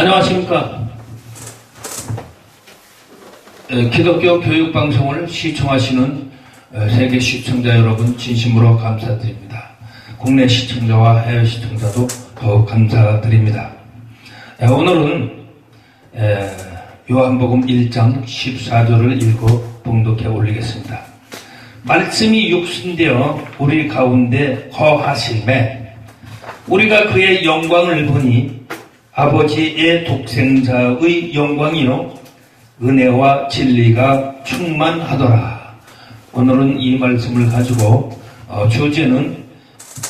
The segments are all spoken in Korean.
안녕하십니까. 기독교 교육방송을 시청하시는 세계 시청자 여러분 진심으로 감사드립니다. 국내 시청자와 해외 시청자도 더욱 감사드립니다. 오늘은 요한복음 1장 14절을 읽고 봉독해 올리겠습니다. 말씀이 육신되어 우리 가운데 거하심에 우리가 그의 영광을 보니 아버지의 독생자의 영광이요 은혜와 진리가 충만하더라. 오늘은 이 말씀을 가지고 주제는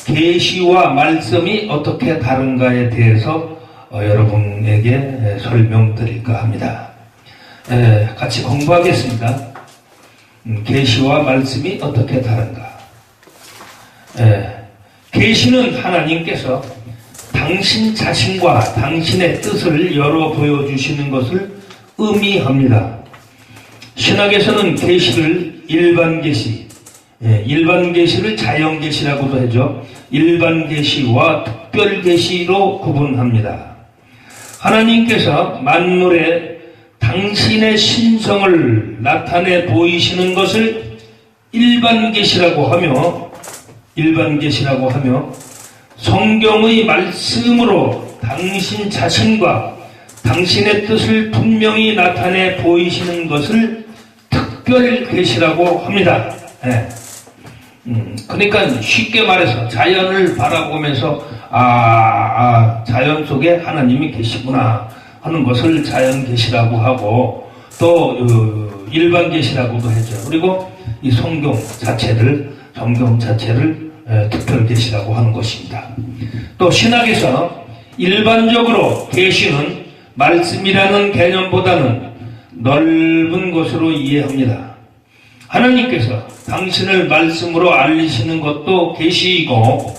계시와 말씀이 어떻게 다른가에 대해서 여러분에게 설명드릴까 합니다. 같이 공부하겠습니다. 계시와 말씀이 어떻게 다른가. 계시는 하나님께서 당신 자신과 당신의 뜻을 열어 보여주시는 것을 의미합니다. 신학에서는 계시를 일반 계시, 일반 계시를 자연 계시라고도 하죠. 일반 계시와 특별 계시로 구분합니다. 하나님께서 만물에 당신의 신성을 나타내 보이시는 것을 일반 계시라고 하며 성경의 말씀으로 당신 자신과 당신의 뜻을 분명히 나타내 보이시는 것을 특별 계시라고 합니다. 그러니까 쉽게 말해서 자연을 바라보면서 자연 속에 하나님이 계시구나 하는 것을 자연 계시라고 하고 또 일반 계시라고도 하죠. 그리고 이 성경 자체를 특별 계시라고 하는 것입니다. 또 신학에서 일반적으로 계시는 말씀이라는 개념보다는 넓은 것으로 이해합니다. 하나님께서 당신을 말씀으로 알리시는 것도 계시이고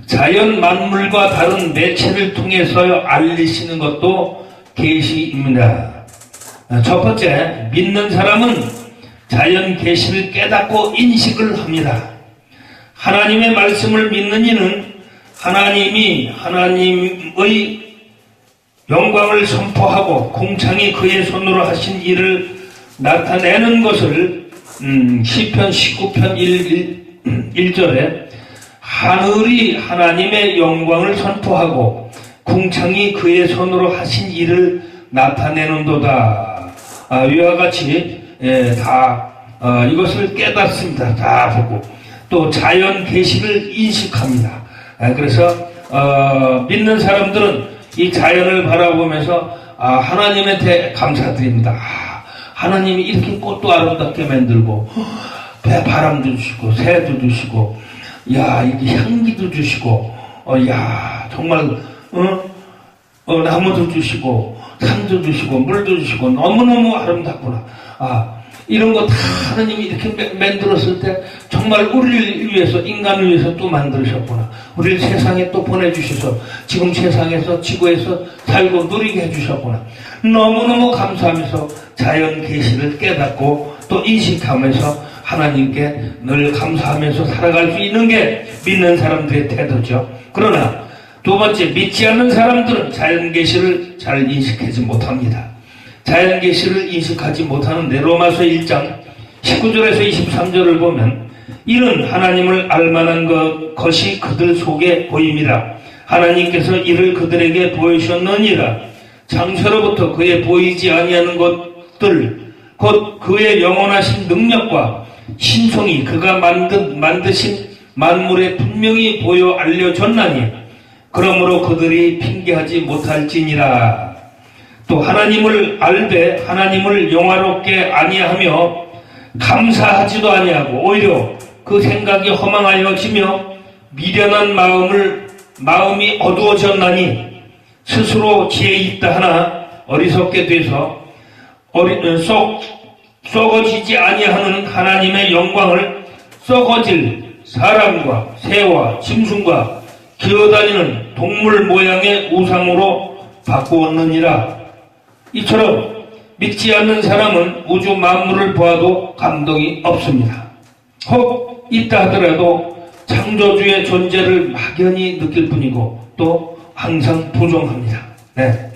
자연 만물과 다른 매체를 통해서 알리시는 것도 계시입니다. 첫 번째, 믿는 사람은 자연 계시를 깨닫고 인식을 합니다. 하나님의 말씀을 믿는 이는 하나님의 영광을 선포하고 궁창이 그의 손으로 하신 일을 나타내는 것을 시편 19편 1절에 하늘이 하나님의 영광을 선포하고 궁창이 그의 손으로 하신 일을 나타내는도다. 이와 같이 이것을 깨닫습니다. 다 보고 또 자연 계시를 인식합니다. 그래서 믿는 사람들은 이 자연을 바라보면서 하나님한테 감사드립니다. 하나님이 이렇게 꽃도 아름답게 만들고 바람도 주시고 새도 주시고 이게 향기도 주시고 정말 나무도 주시고 산도 주시고 물도 주시고 너무너무 아름답구나. 이런 거 다 하나님이 이렇게 만들었을 때 정말 우리를 위해서, 인간을 위해서 또 만드셨구나. 우리를 세상에 또 보내주셔서 지금 세상에서, 지구에서 살고 누리게 해주셨구나. 너무너무 감사하면서 자연 계시를 깨닫고 또 인식하면서 하나님께 늘 감사하면서 살아갈 수 있는 게 믿는 사람들의 태도죠. 그러나 두 번째, 믿지 않는 사람들은 자연 계시를 잘 인식하지 못합니다. 자연 계시를 인식하지 못하는데 로마서 1장 19절에서 23절을 보면 이는 하나님을 알만한 것이 그들 속에 보임이라. 하나님께서 이를 그들에게 보이셨느니라. 창세로부터 그의 보이지 아니하는 것들 곧 그의 영원하신 능력과 신성이 그가 만드신 만물에 분명히 보여 알려졌나니 그러므로 그들이 핑계하지 못할지니라. 또 하나님을 알되 하나님을 영화롭게 아니하며 감사하지도 아니하고 오히려 그 생각이 허망하여지며 미련한 마음이 어두워졌나니 스스로 지혜 있다 하나 어리석게 돼서 썩어지지 아니하는 하나님의 영광을 썩어질 사람과 새와 짐승과 기어다니는 동물 모양의 우상으로 바꾸었느니라. 이처럼 믿지 않는 사람은 우주 만물을 보아도 감동이 없습니다. 혹 있다 하더라도 창조주의 존재를 막연히 느낄 뿐이고 또 항상 부정합니다. 네.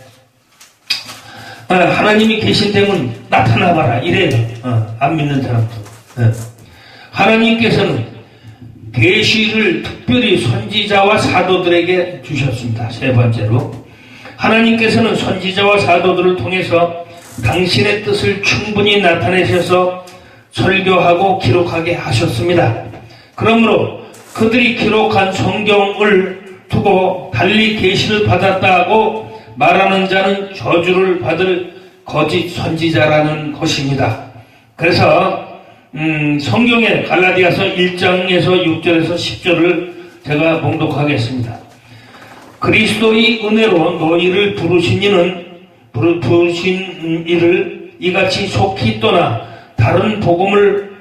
하나님이 계신다면 나타나봐라 이래요. 안 믿는 사람도. 네. 하나님께서는 계시를 특별히 선지자와 사도들에게 주셨습니다. 세 번째로 하나님께서는 선지자와 사도들을 통해서 당신의 뜻을 충분히 나타내셔서 설교하고 기록하게 하셨습니다. 그러므로 그들이 기록한 성경을 두고 달리 계시를 받았다고 말하는 자는 저주를 받을 거짓 선지자라는 것입니다. 그래서 성경의 갈라디아서 1장에서 6절에서 10절을 제가 봉독하겠습니다. 그리스도의 은혜로 너희를 부르신 이를 이같이 속히 떠나 다른 복음을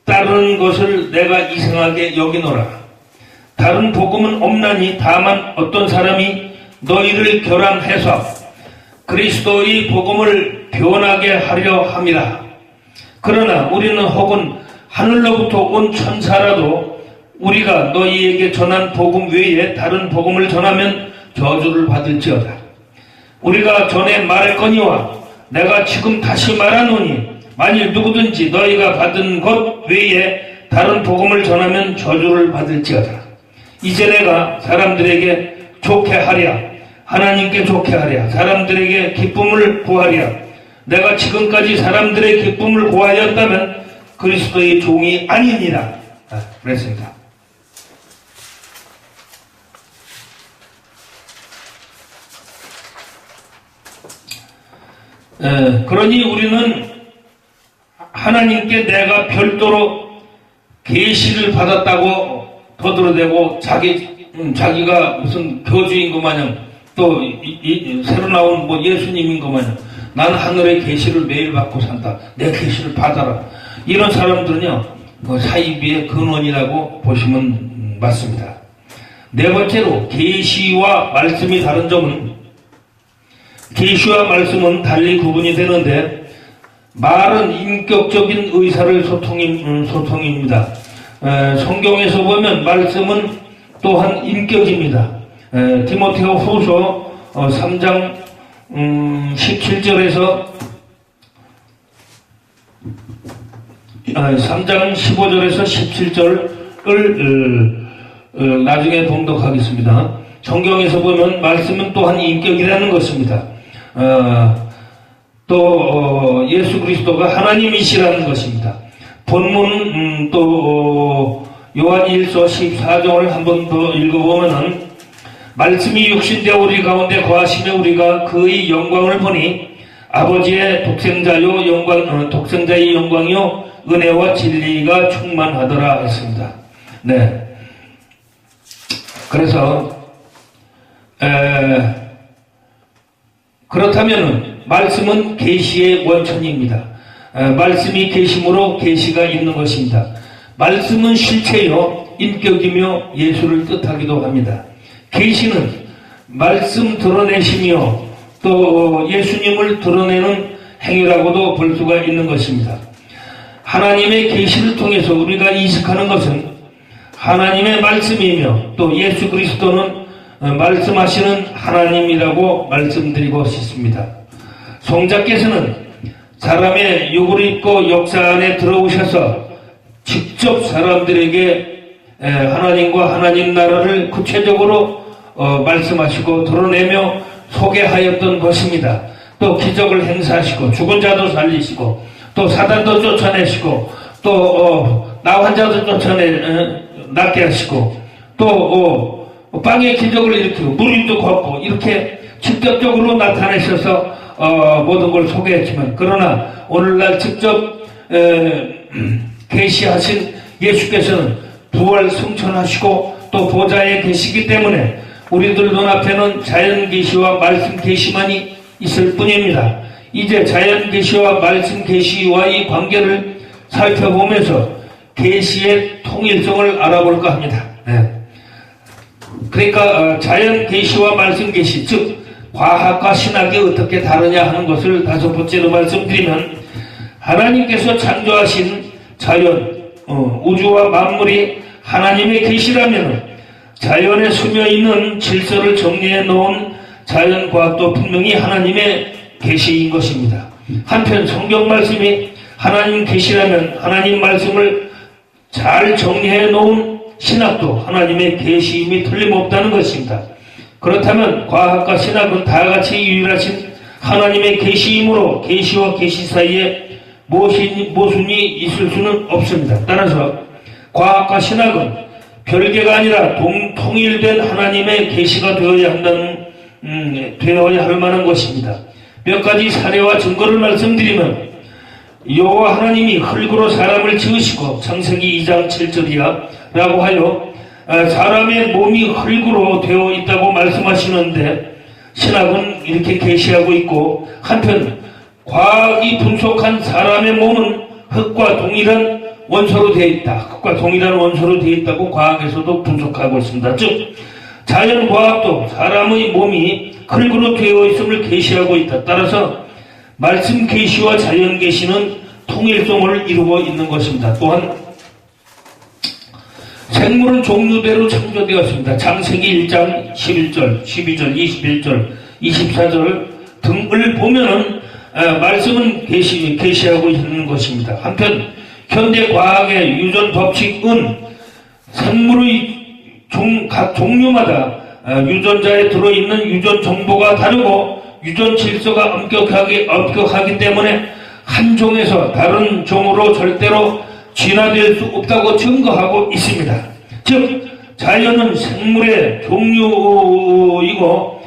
따르는 것을 내가 이상하게 여기노라. 다른 복음은 없나니 다만 어떤 사람이 너희를 결함해서 그리스도의 복음을 변하게 하려 함이라. 그러나 우리는 혹은 하늘로부터 온 천사라도 우리가 너희에게 전한 복음 외에 다른 복음을 전하면 저주를 받을지어다. 우리가 전에 말했거니와 내가 지금 다시 말하노니 만일 누구든지 너희가 받은 것 외에 다른 복음을 전하면 저주를 받을지어다. 이제 내가 사람들에게 좋게 하랴, 하나님께 좋게 하랴, 사람들에게 기쁨을 구하랴. 내가 지금까지 사람들의 기쁨을 구하였다면 그리스도의 종이 아니니라. 그랬습니다. 그러니 우리는 하나님께 내가 별도로 계시를 받았다고 더들어대고 자기가 무슨 교주인 것 마냥 또 새로 나온 뭐 예수님인 것 마냥 나는 하늘의 계시를 매일 받고 산다. 내 계시를 받아라. 이런 사람들은요, 사이비의 근원이라고 보시면 맞습니다. 네 번째로 계시와 말씀이 다른 점은 계시와 말씀은 달리 구분이 되는데 말은 인격적인 의사를 소통입니다. 성경에서 보면 말씀은 또한 인격입니다. 디모데후 후서 3장 17절에서 3장 15절에서 17절을 나중에 봉독하겠습니다. 성경에서 보면 말씀은 또한 인격이라는 것입니다. 또 예수 그리스도가 하나님이시라는 것입니다. 본문 또 요한 1서 14장을 한 번 더 읽어보면은 말씀이 육신되어 우리 가운데 거하시며 우리가 그의 영광을 보니 아버지의 독생자의 영광이요 은혜와 진리가 충만하더라 했습니다. 네. 그래서 그렇다면 말씀은 계시의 원천입니다. 말씀이 계심으로 계시가 있는 것입니다. 말씀은 실체요 인격이며 예수를 뜻하기도 합니다. 계시는 말씀 드러내시며 또 예수님을 드러내는 행위라고도 볼 수가 있는 것입니다. 하나님의 계시를 통해서 우리가 인식하는 것은 하나님의 말씀이며 또 예수 그리스도는 말씀하시는 하나님이라고 말씀드리고 싶습니다. 성자께서는 사람의 육을 입고 역사 안에 들어오셔서 직접 사람들에게 하나님과 하나님 나라를 구체적으로 말씀하시고 드러내며 소개하였던 것입니다. 또 기적을 행사하시고 죽은 자도 살리시고 또 사단도 쫓아내시고 또 나 환자도 낫게 하시고 또 빵의 기적을 일으키고 무리도 걷고 이렇게 직접적으로 나타내셔서 모든 걸 소개했지만 그러나 오늘날 직접 계시하신 예수께서는 부활 승천하시고 또 보좌에 계시기 때문에 우리들 눈앞에는 자연 계시와 말씀 계시만이 있을 뿐입니다. 이제 자연 계시와 말씀 계시와의 관계를 살펴보면서 계시의 통일성을 알아볼까 합니다. 네. 그러니까 자연 계시와 말씀 계시, 즉 과학과 신학이 어떻게 다르냐 하는 것을 다섯 번째로 말씀드리면 하나님께서 창조하신 자연, 우주와 만물이 하나님의 계시라면 자연에 스며 있는 질서를 정리해 놓은 자연과학도 분명히 하나님의 계시인 것입니다. 한편 성경 말씀이 하나님 계시라면 하나님 말씀을 잘 정리해 놓은 신학도 하나님의 계시임이 틀림없다는 것입니다. 그렇다면 과학과 신학은 다같이 유일하신 하나님의 계시이므로 계시와 계시 사이에 모순이 있을 수는 없습니다. 따라서 과학과 신학은 별개가 아니라 통일된 하나님의 계시가 되어야 할 만한 것입니다. 몇 가지 사례와 증거를 말씀드리면, 여호와 하나님이 흙으로 사람을 지으시고 창세기 2장 7절이야 라고 하여 사람의 몸이 흙으로 되어 있다고 말씀하시는데, 신학은 이렇게 계시하고 있고, 한편 과학이 분석한 사람의 몸은 흙과 동일한 원소로 되어 있다. 흙과 동일한 원소로 되어 있다고 과학에서도 분석하고 있습니다. 즉 자연과학도 사람의 몸이 흙으로 되어 있음을 계시하고 있다. 따라서 말씀 계시와 자연 계시는 통일성을 이루고 있는 것입니다. 또한 생물은 종류대로 창조되었습니다. 창세기 1장 11절, 12절, 21절, 24절 등을 보면은 말씀은 계시하고 있는 것입니다. 한편 현대 과학의 유전 법칙은 생물의 각 종류마다 유전자에 들어있는 유전 정보가 다르고 유전 질서가 엄격하기 때문에 한 종에서 다른 종으로 절대로 진화될 수 없다고 증거하고 있습니다. 즉 자연은 생물의 종류이고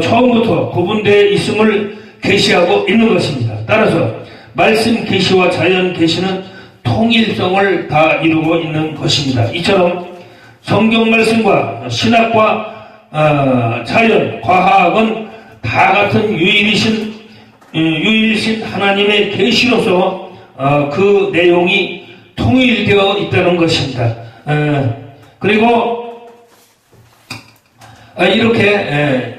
처음부터 구분되어 있음을 계시하고 있는 것입니다. 따라서 말씀 계시와 자연 계시는 통일성을 다 이루고 있는 것입니다. 이처럼 성경 말씀과 신학과 자연, 과학은 다 같은 유일이신 하나님의 계시로서 그 내용이 통일되어 있다는 것입니다. 그리고 이렇게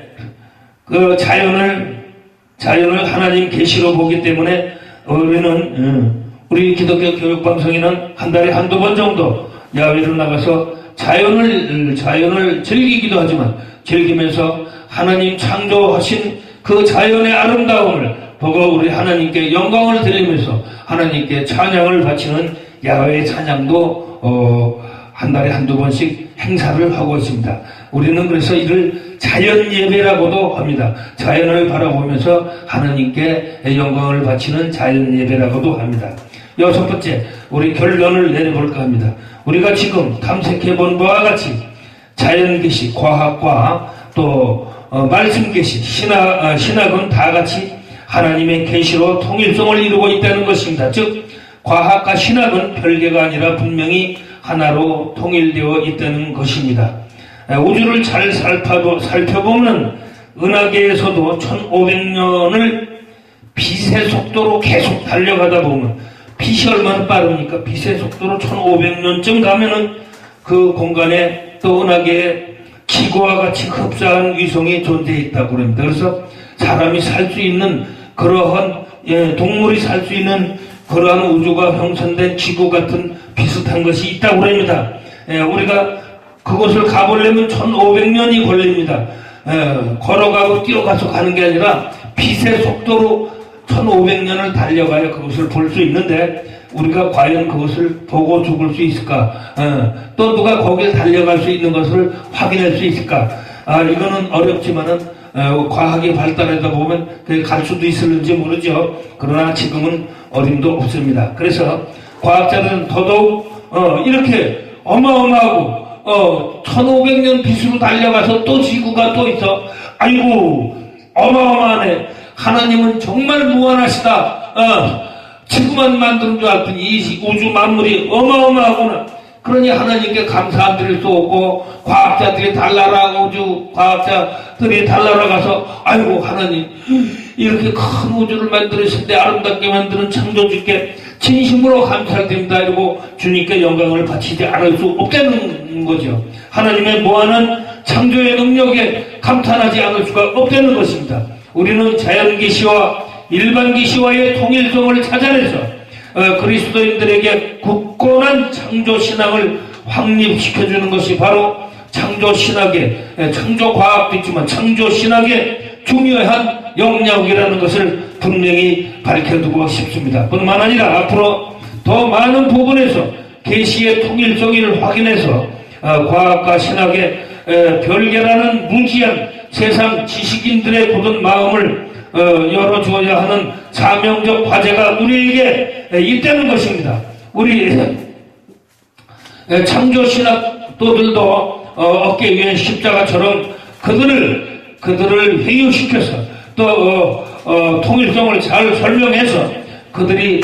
그 자연을 하나님 계시로 보기 때문에 우리 기독교 교육방송에는 한 달에 한두 번 정도 야외로 나가서 자연을 즐기기도 하지만 즐기면서 하나님 창조하신 그 자연의 아름다움을 보고 우리 하나님께 영광을 드리면서 하나님께 찬양을 바치는 야외 찬양도 한 달에 한두 번씩 행사를 하고 있습니다. 우리는 그래서 이를 자연 예배라고도 합니다. 자연을 바라보면서 하나님께 영광을 바치는 자연 예배라고도 합니다. 여섯 번째, 우리 결론을 내려볼까 합니다. 우리가 지금 탐색해본 바와 같이 자연 계시, 과학과 또 말씀 계시, 신학은 다 같이 하나님의 계시로 통일성을 이루고 있다는 것입니다. 즉 과학과 신학은 별개가 아니라 분명히 하나로 통일되어 있다는 것입니다. 우주를 잘 살펴보면 은하계에서도 1500년을 빛의 속도로 계속 달려가다 보면, 빛이 얼마나 빠릅니까? 빛의 속도로 1500년쯤 가면은 그 공간에 또 은하계에 지구와 같이 흡사한 위성이 존재해 있다고 그럽니다. 그래서 사람이 살 수 있는 그러한, 동물이 살 수 있는 그러한 우주가 형성된 지구 같은 비슷한 것이 있다고 그럽니다. 우리가 그곳을 가보려면 1500년이 걸립니다. 걸어가고 뛰어가서 가는 게 아니라 빛의 속도로 1500년을 달려가야 그것을 볼 수 있는데, 우리가 과연 그것을 보고 죽을 수 있을까? 또 누가 거기에 달려갈 수 있는 것을 확인할 수 있을까? 이거는 어렵지만은 과학이 발달하다 보면 갈 수도 있을지 모르죠. 그러나 지금은 어림도 없습니다. 그래서 과학자들은 더더욱 이렇게 어마어마하고 1500년 빛으로 달려가서 또 지구가 또 있어. 아이고 어마어마하네. 하나님은 정말 무한하시다. 지구만 만드는 줄 알았더니 이 우주 만물이 어마어마하구나. 그러니 하나님께 감사 드릴 수 없고, 과학자들이 달나라, 우주 과학자들이 달나라 가서 아이고 하나님 이렇게 큰 우주를 만들으신데 아름답게 만드는 창조주께 진심으로 감사드립니다 이러고 주님께 영광을 바치지 않을 수 없다는 거죠. 하나님의 무한한 창조의 능력에 감탄하지 않을 수가 없다는 것입니다. 우리는 자연 계시와 일반 계시와의 통일성을 찾아내서 그리스도인들에게 굳건한 창조 신앙을 확립시켜주는 것이 바로 창조신학의, 창조과학도 있지만 창조신학의 중요한 영역이라는 것을 분명히 밝혀두고 싶습니다. 뿐만 아니라 앞으로 더 많은 부분에서 계시의 통일성을 확인해서 과학과 신학의 별개라는 무지한 세상 지식인들의 굳은 마음을 열어주어야 하는 사명적 과제가 우리에게 있다는 것입니다. 우리 창조신학도들도 어깨 위에 십자가처럼 그들을 회유시켜서 또 통일성을 잘 설명해서 그들이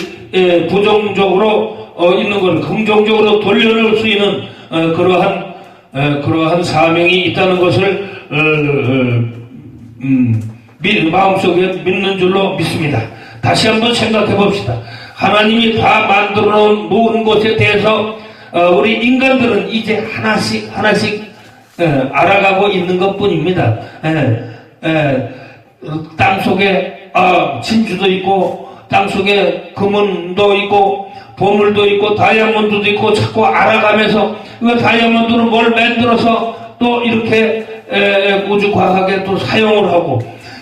부정적으로 있는 것을 긍정적으로 돌려놓을 수 있는 그러한 사명이 있다는 것을 마음속에 믿는 줄로 믿습니다. 다시 한번 생각해 봅시다. 하나님이 다 만들어 놓은 모든 것에 대해서 우리 인간들은 이제 하나씩 알아가고 있는 것 뿐입니다. 땅속에 진주도 있고 땅속에 금은도 있고 보물도 있고 다이아몬드도 있고 자꾸 알아가면서 그 다이아몬드로 뭘 만들어서 또 이렇게 우주과학에 또 사용을 하고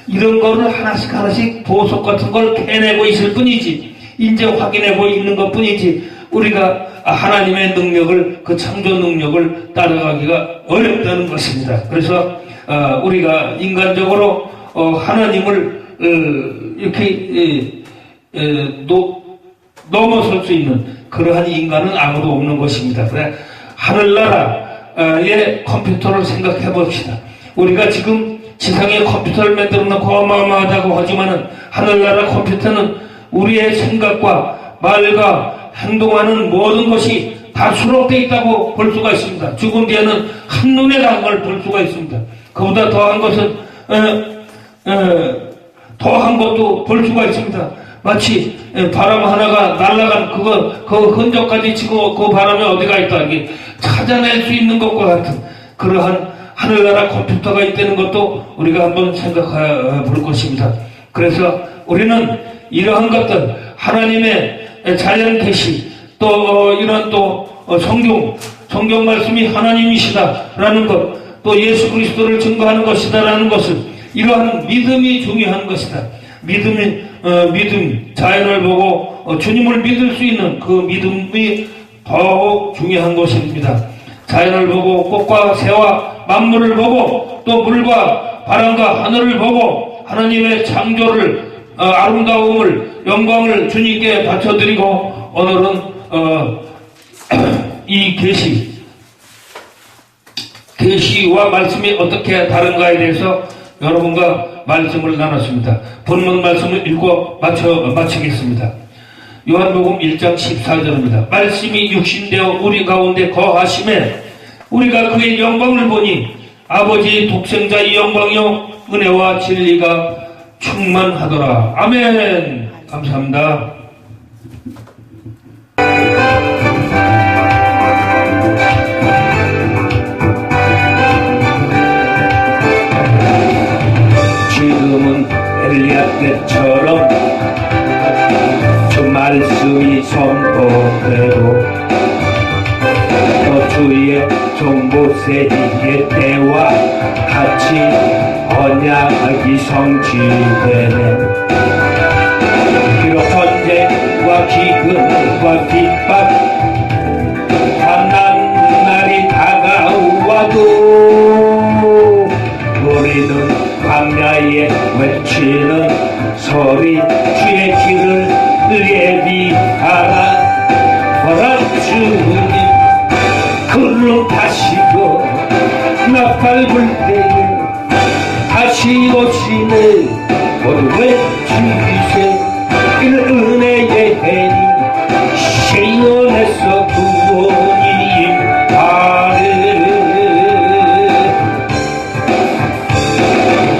이런 거를 하나씩 보석 같은 걸 캐내고 있을 뿐이지 이제 확인하고 있는 것 뿐이지 우리가 하나님의 능력을 그 창조 능력을 따라가기가 어렵다는 것입니다. 그래서 우리가 인간적으로 하나님을 이렇게 넘어설 수 있는 그러한 인간은 아무도 없는 것입니다. 그래 하늘나라의 컴퓨터를 생각해 봅시다. 우리가 지금 지상에 컴퓨터를 만들어 놓고 어마어마하다고 하지만은 하늘나라 컴퓨터는 우리의 생각과 말과 행동하는 모든 것이 다 수록되어 있다고 볼 수가 있습니다. 죽은 뒤에는 한눈에 다 걸 볼 수가 있습니다. 그보다 더한 것은 더한 것도 볼 수가 있습니다. 마치 바람 하나가 날아간 그 흔적까지 치고 그 바람에 어디가 있다 이게 찾아낼 수 있는 것과 같은 그러한 하늘나라 컴퓨터가 있다는 것도 우리가 한번 생각해 볼 것입니다. 그래서 우리는 이러한 것들 하나님의 자연 계시 또 이런 또 성경 말씀이 하나님이시다라는 것 또 예수 그리스도를 증거하는 것이다라는 것을 이러한 믿음이 중요한 것이다. 믿음 자연을 보고 주님을 믿을 수 있는 그 믿음이 더욱 중요한 것입니다. 자연을 보고 꽃과 새와 만물을 보고 또 물과 바람과 하늘을 보고 하나님의 창조를 아름다움을 영광을 주님께 바쳐드리고 오늘은 이 계시와 말씀이 어떻게 다른가에 대해서 여러분과 말씀을 나눴습니다. 본문 말씀을 읽고 마치겠습니다. 요한복음 1장 14절입니다. 말씀이 육신되어 우리 가운데 거하심에 우리가 그의 영광을 보니 아버지 독생자의 영광이요 은혜와 진리가 충만하더라. 아멘. 감사합니다. 지금은 엘리야 때처럼 주 말씀이 선포되고 또 주의 종 모세의 때와 같이 언약이 성취되네. 비록 전쟁과 기근과 핍박 환난 날이 다가와도 우리는 광야에 외치는 소리 주의 길을 예비하라. 보라 주님 구름 타시고 나팔 불 때에 다시 오시네. 모두 외치세 이는 은혜의 해니 시온에서 구원이 임하네.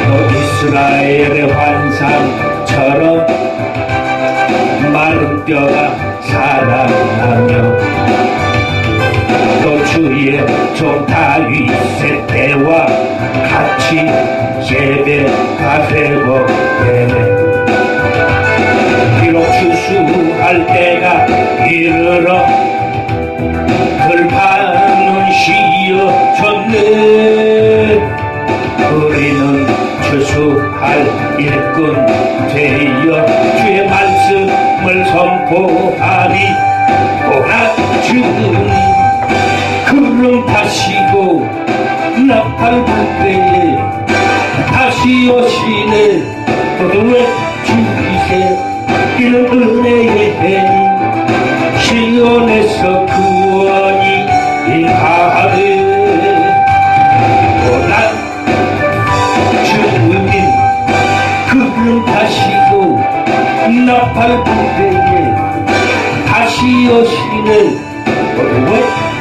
또 이스라엘의 환상처럼 마른 뼈가 살아나며 또 주의 종 다윗의 때와 같이 예배가 되고되네. 비록 추수할 때가 이르러 들판은 쉬어졌네. 때에 다시 오시네 모두의 주이세 이는 은혜의 해 시온에서 구원이 임하네 난 주님 그는 다시고 나팔 부대에 다시 오시네 모두의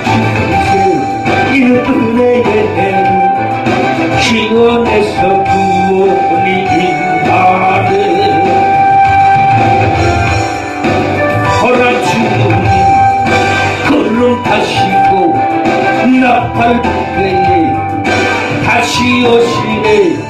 주이세 이는 은혜의 해 시온에서 구원이 임하네 허나 주님 그는 다시고 나팔 부대에 다시 오시네